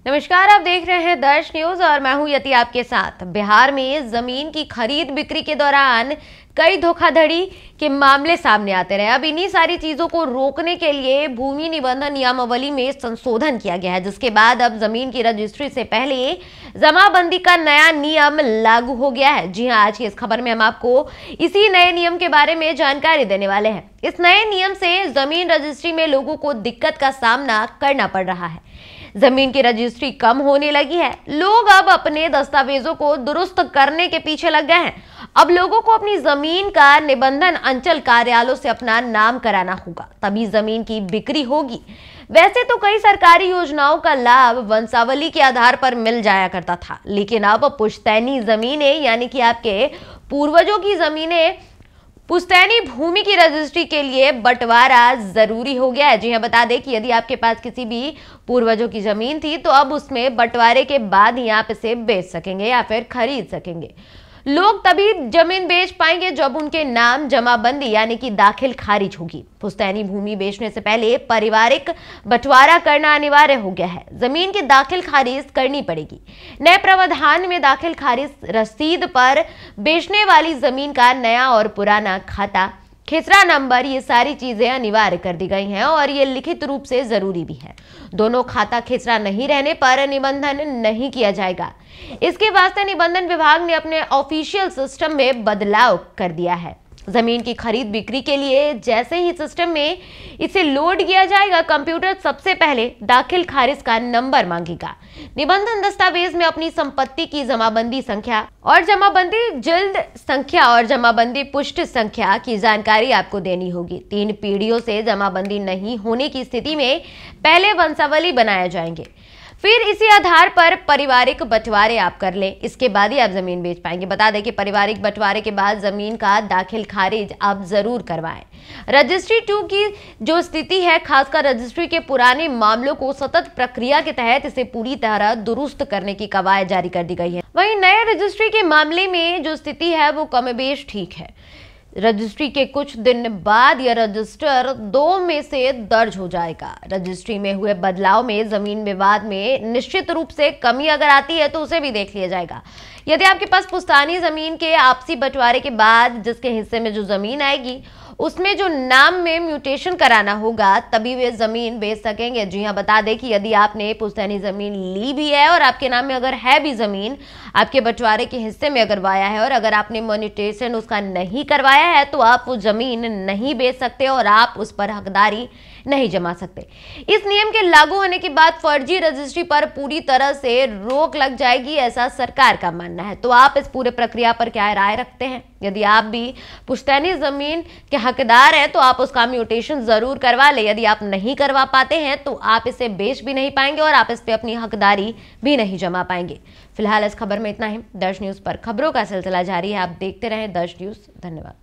नमस्कार, आप देख रहे हैं दर्श न्यूज और मैं हूं यति आपके साथ। बिहार में जमीन की खरीद बिक्री के दौरान कई धोखाधड़ी के मामले सामने आते रहे। अब इन्हीं सारी चीजों को रोकने के लिए भूमि निबंधन नियमावली में संशोधन किया गया है, जिसके बाद अब जमीन की रजिस्ट्री से पहले जमाबंदी का नया नियम लागू हो गया है। जी हां, आज की इस खबर में हम आपको इसी नए नियम के बारे में जानकारी देने वाले हैं। इस नए नियम से जमीन रजिस्ट्री में लोगों को दिक्कत का सामना करना पड़ रहा है। जमीन की रजिस्ट्री कम होने लगी है। लोग अब अपने दस्तावेजों को दुरुस्त करने के पीछे लग गए हैं। अब लोगों को अपनी जमीन का निबंधन अंचल कार्यालयों से अपना नाम कराना होगा, तभी जमीन की बिक्री होगी। वैसे तो कई सरकारी योजनाओं का लाभ वंशावली के आधार पर मिल जाया करता था, लेकिन अब पुश्तैनी जमीनें यानी कि आपके पूर्वजों की जमीनें, पुश्तैनी भूमि की रजिस्ट्री के लिए बंटवारा जरूरी हो गया है। जी हां, बता दें कि यदि आपके पास किसी भी पूर्वजों की जमीन थी तो अब उसमें बंटवारे के बाद ही आप इसे बेच सकेंगे या फिर खरीद सकेंगे। लोग तभी जमीन बेच पाएंगे जब उनके नाम जमाबंदी यानी कि दाखिल खारिज होगी। पुश्तैनी भूमि बेचने से पहले पारिवारिक बंटवारा करना अनिवार्य हो गया है। जमीन की दाखिल खारिज करनी पड़ेगी। नए प्रावधान में दाखिल खारिज रसीद पर बेचने वाली जमीन का नया और पुराना खाता, खेसरा नंबर, ये सारी चीजें अनिवार्य कर दी गई हैं और ये लिखित रूप से जरूरी भी है। दोनों खाता खेसरा नहीं रहने पर निबंधन नहीं किया जाएगा। इसके वास्ते निबंधन विभाग ने अपने ऑफिशियल सिस्टम में बदलाव कर दिया है। जमीन की खरीद बिक्री के लिए जैसे ही सिस्टम में इसे लोड किया जाएगा, कंप्यूटर सबसे पहले दाखिल खारिज का नंबर मांगेगा। निबंधन दस्तावेज में अपनी संपत्ति की जमाबंदी संख्या और जमाबंदी जिल्द संख्या और जमाबंदी पुष्टि संख्या की जानकारी आपको देनी होगी। 3 पीढ़ियों से जमाबंदी नहीं होने की स्थिति में पहले वंशावली बनाए जाएंगे, फिर इसी आधार पर पारिवारिक बंटवारे आप कर लें, इसके बाद ही आप जमीन बेच पाएंगे। बता दें कि पारिवारिक बंटवारे के बाद जमीन का दाखिल खारिज आप जरूर करवाएं। रजिस्ट्री 2 की जो स्थिति है, खासकर रजिस्ट्री के पुराने मामलों को सतत प्रक्रिया के तहत इसे पूरी तरह दुरुस्त करने की कवायद जारी कर दी गई है। वहीं नए रजिस्ट्री के मामले में जो स्थिति है वो कमोबेश ठीक है। रजिस्ट्री के कुछ दिन बाद यह रजिस्टर 2 में से दर्ज हो जाएगा। रजिस्ट्री में हुए बदलाव में जमीन विवाद में निश्चित रूप से कमी अगर आती है तो उसे भी देख लिया जाएगा। यदि आपके पास पुश्तैनी जमीन के आपसी बंटवारे के बाद जिसके हिस्से में जो जमीन आएगी उसमें जो नाम में म्यूटेशन कराना होगा, तभी वे जमीन बेच सकेंगे। जी हां, बता दें कि यदि आपने पुश्तैनी जमीन ली भी है और आपके नाम में अगर है भी जमीन, आपके बंटवारे के हिस्से में अगर वाया है और अगर आपने म्यूटेशन उसका नहीं करवाया है तो आप वो जमीन नहीं बेच सकते और आप उस पर हकदारी नहीं जमा सकते। इस नियम के लागू होने के बाद फर्जी रजिस्ट्री पर पूरी तरह से रोक लग जाएगी, ऐसा सरकार का मानना है। तो आप इस पूरे प्रक्रिया पर क्या राय रखते हैं? यदि आप भी पुश्तैनी जमीन के हकदार हैं तो आप उसका म्यूटेशन जरूर करवा ले। यदि आप नहीं करवा पाते हैं तो आप इसे बेच भी नहीं पाएंगे और आप इस पे अपनी हकदारी भी नहीं जमा पाएंगे। फिलहाल इस खबर में इतना ही। दर्श न्यूज पर खबरों का सिलसिला जारी है। आप देखते रहें दर्श न्यूज। धन्यवाद।